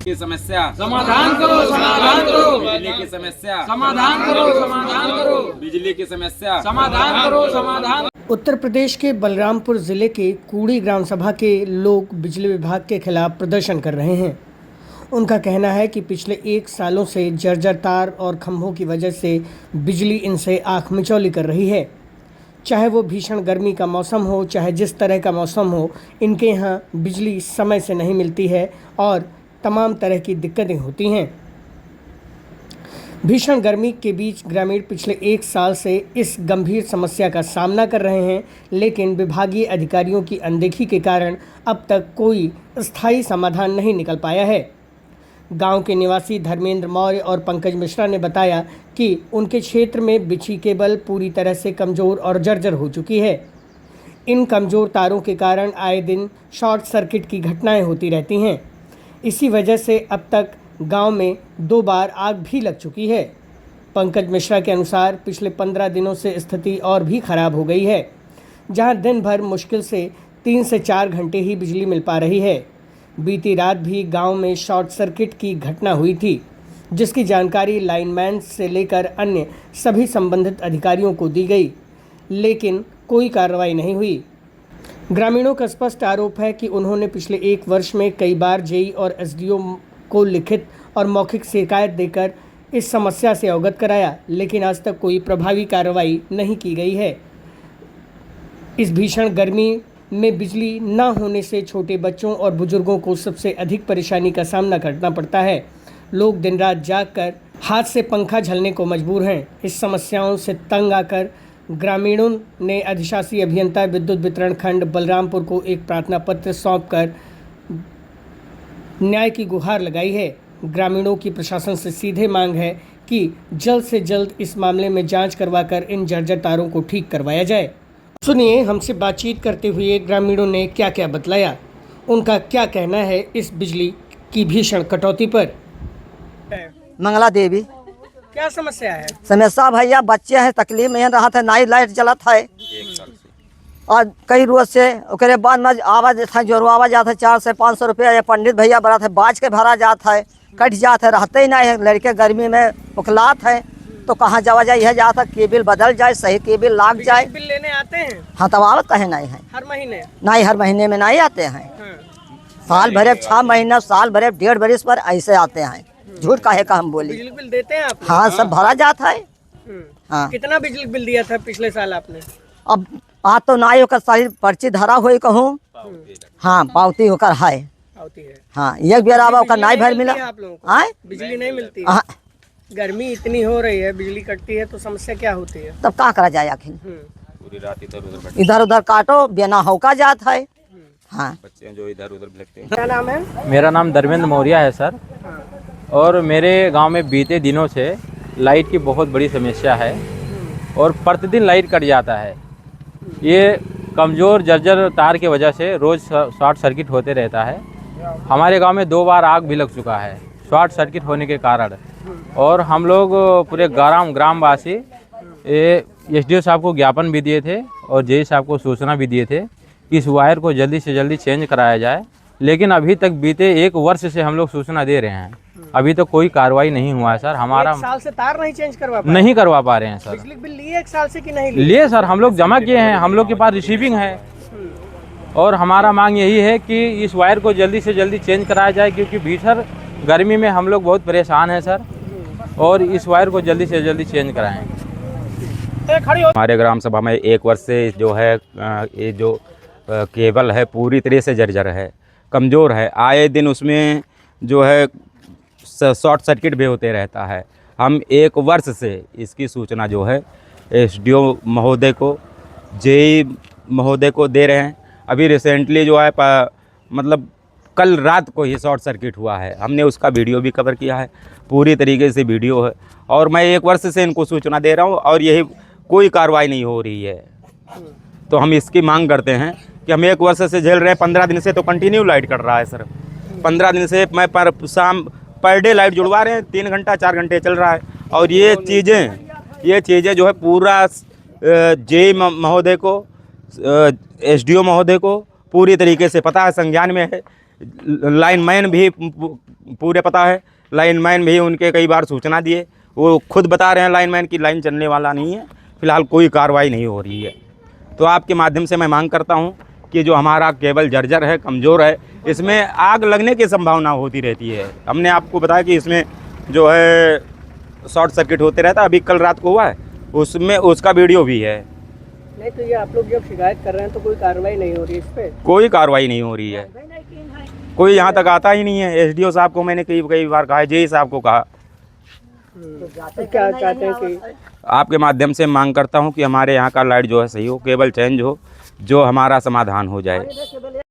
की समस्या समाधान करो, समाधान करो। बिजली की समस्या समाधान करो, समाधान करो। बिजली की समस्या समाधान करो, समाधान। उत्तर प्रदेश के बलरामपुर जिले के कूड़ी ग्राम सभा के लोग बिजली विभाग के खिलाफ प्रदर्शन कर रहे हैं। उनका कहना है कि पिछले 1 सालों से जर्जर तार और खंभों की वजह से बिजली इनसे आँख मिचौली कर रही है। चाहे वो भीषण गर्मी का मौसम हो, चाहे जिस तरह का मौसम हो, इनके यहाँ बिजली समय से नहीं मिलती है और तमाम तरह की दिक्कतें होती हैं। भीषण गर्मी के बीच ग्रामीण पिछले 1 साल से इस गंभीर समस्या का सामना कर रहे हैं, लेकिन विभागीय अधिकारियों की अनदेखी के कारण अब तक कोई स्थायी समाधान नहीं निकल पाया है। गांव के निवासी धर्मेंद्र मौर्य और पंकज मिश्रा ने बताया कि उनके क्षेत्र में बिछी केबल पूरी तरह से कमज़ोर और जर्जर हो चुकी है। इन कमज़ोर तारों के कारण आए दिन शॉर्ट सर्किट की घटनाएं होती रहती हैं। इसी वजह से अब तक गांव में 2 बार आग भी लग चुकी है। पंकज मिश्रा के अनुसार पिछले 15 दिनों से स्थिति और भी ख़राब हो गई है, जहां दिन भर मुश्किल से 3 से 4 घंटे ही बिजली मिल पा रही है। बीती रात भी गांव में शॉर्ट सर्किट की घटना हुई थी, जिसकी जानकारी लाइनमैन से लेकर अन्य सभी संबंधित अधिकारियों को दी गई, लेकिन कोई कार्रवाई नहीं हुई। ग्रामीणों का स्पष्ट आरोप है कि उन्होंने पिछले 1 वर्ष में कई बार जेई और एसडीओ को लिखित और मौखिक शिकायत देकर इस समस्या से अवगत कराया, लेकिन आज तक कोई प्रभावी कार्रवाई नहीं की गई है। इस भीषण गर्मी में बिजली न होने से छोटे बच्चों और बुजुर्गों को सबसे अधिक परेशानी का सामना करना पड़ता है। लोग दिन रात जागकर हाथ से पंखा झलने को मजबूर हैं। इस समस्याओं से तंग आकर ग्रामीणों ने अधिशासी अभियंता विद्युत वितरण खंड बलरामपुर को एक प्रार्थना पत्र सौंपकर न्याय की गुहार लगाई है। ग्रामीणों की प्रशासन से सीधे मांग है कि जल्द से जल्द इस मामले में जांच करवाकर इन जर्जर तारों को ठीक करवाया जाए। सुनिए हमसे बातचीत करते हुए ग्रामीणों ने क्या क्या बतलाया, उनका क्या कहना है इस बिजली की भीषण कटौती पर। मंगला देवी। क्या समस्या है? समस्या भैया बच्चे हैं, तकलीफ में रहा था, नाइट लाइट जलत है और कई रोज से ओकरे बाद में आवाज था, जोर आवाज आता है 400 से 500 रुपया। ये पंडित भैया बड़ा था, बाज के भरा जाता है, कट जाता है, रहते ही नहीं है। लड़के गर्मी में उखलात है तो कहाँ जावा जाए, यह जाता केबिल बदल जाए, सही केबिल लाग जाए। बिल लेने आते हैं? हाँ तब आवत कहे नहीं है, हर महीने नहीं हर महीने में नहीं आते हैं। साल भरे 6 महीना, साल भरे 1.5 बरस पर ऐसे आते हैं। झूठ काहे का हम बोली। बिजली बिल देते हैं आप? हाँ सब भरा जाता है। हाँ कितना बिजली बिल दिया था पिछले साल आपने? अब आ तो ना होकर सारी पर्ची धरा हुई कहूँ। हाँ पावती होकर है। हाँ एक बेर आवा होकर नहीं भर मिला। आप लोगों को हाँ बिजली नहीं मिलती है? हाँ गर्मी इतनी हो रही है, बिजली कटती है तो समस्या क्या होती है? तब क्या करा जाए आखिर। पूरी रात इधर उधर काटो, बिना होका जात है। हाँ बच्चे जो इधर उधर भटकते हैं। क्या नाम है? मेरा नाम धर्मेंद्र मौर्य है सर। और मेरे गांव में बीते दिनों से लाइट की बहुत बड़ी समस्या है और प्रतिदिन लाइट कट जाता है। ये कमज़ोर जर्जर तार की वजह से रोज़ शॉर्ट सर्किट होते रहता है। हमारे गांव में 2 बार आग भी लग चुका है शॉर्ट सर्किट होने के कारण। और हम लोग पूरे ग्रामवासी एसडीओ साहब को ज्ञापन भी दिए थे और जेई साहब को सूचना भी दिए थे कि इस वायर को जल्दी से जल्दी चेंज कराया जाए, लेकिन अभी तक बीते 1 वर्ष से हम लोग सूचना दे रहे हैं, अभी तो कोई कार्रवाई नहीं हुआ है सर। हमारा 1 साल से तार नहीं चेंज नहीं करवा पा रहे हैं सर। बिजली बिल लिए 1 साल से कि नहीं लिए? लिए सर, हम लोग जमा किए हैं, हम लोग के पास रिसीविंग है। और हमारा मांग यही है कि इस वायर को जल्दी से जल्दी चेंज कराया जाए, क्योंकि भीषण गर्मी में हम लोग बहुत परेशान हैं सर, और इस वायर को जल्दी से जल्दी चेंज कराएं। हमारे ग्राम सभा में 1 वर्ष से जो है ये जो केबल है पूरी तरह से जर्जर है, कमज़ोर है। आए दिन उसमें जो है शॉर्ट सर्किट भी होते रहता है। हम 1 वर्ष से इसकी सूचना जो है एसडीओ महोदय को, जेई महोदय को दे रहे हैं। अभी रिसेंटली जो है मतलब कल रात को ही शॉर्ट सर्किट हुआ है, हमने उसका वीडियो भी कवर किया है, पूरी तरीके से वीडियो है। और मैं 1 वर्ष से इनको सूचना दे रहा हूँ और यही कोई कार्रवाई नहीं हो रही है। तो हम इसकी मांग करते हैं कि हम 1 वर्ष से झेल रहे हैं। 15 दिन से तो कंटिन्यू लाइट कट रहा है सर। 15 दिन से मैं पर डे लाइट जुड़वा रहे हैं, 3 घंटा 4 घंटे चल रहा है। और ये चीज़ें जो है पूरा जेई महोदय को, एसडीओ महोदय को पूरी तरीके से पता है, संज्ञान में है। लाइनमैन भी पूरे पता है, लाइनमैन भी उनके कई बार सूचना दिए, वो खुद बता रहे हैं लाइनमैन की लाइन चलने वाला नहीं है, फिलहाल कोई कार्रवाई नहीं हो रही है। तो आपके माध्यम से मैं मांग करता हूं कि जो हमारा केबल जर्जर है, कमज़ोर है, इसमें आग लगने की संभावना होती रहती है। हमने आपको बताया कि इसमें जो है शॉर्ट सर्किट होते रहता है, अभी कल रात को हुआ है, उसमें उसका वीडियो भी है। नहीं तो ये आप लोग जब शिकायत कर रहे हैं तो कोई कार्रवाई नहीं हो रही इस पे? कोई कार्रवाई नहीं हो रही है, कोई यहाँ तक आता ही नहीं है। एसडीओ साहब को मैंने कई बार कहा है, जेई साहब को कहा। तो क्या चाहते हैं कि आपके माध्यम से मांग करता हूँ कि हमारे यहाँ का लाइट जो है सही हो, केबल चेंज हो, जो हमारा समाधान हो जाए।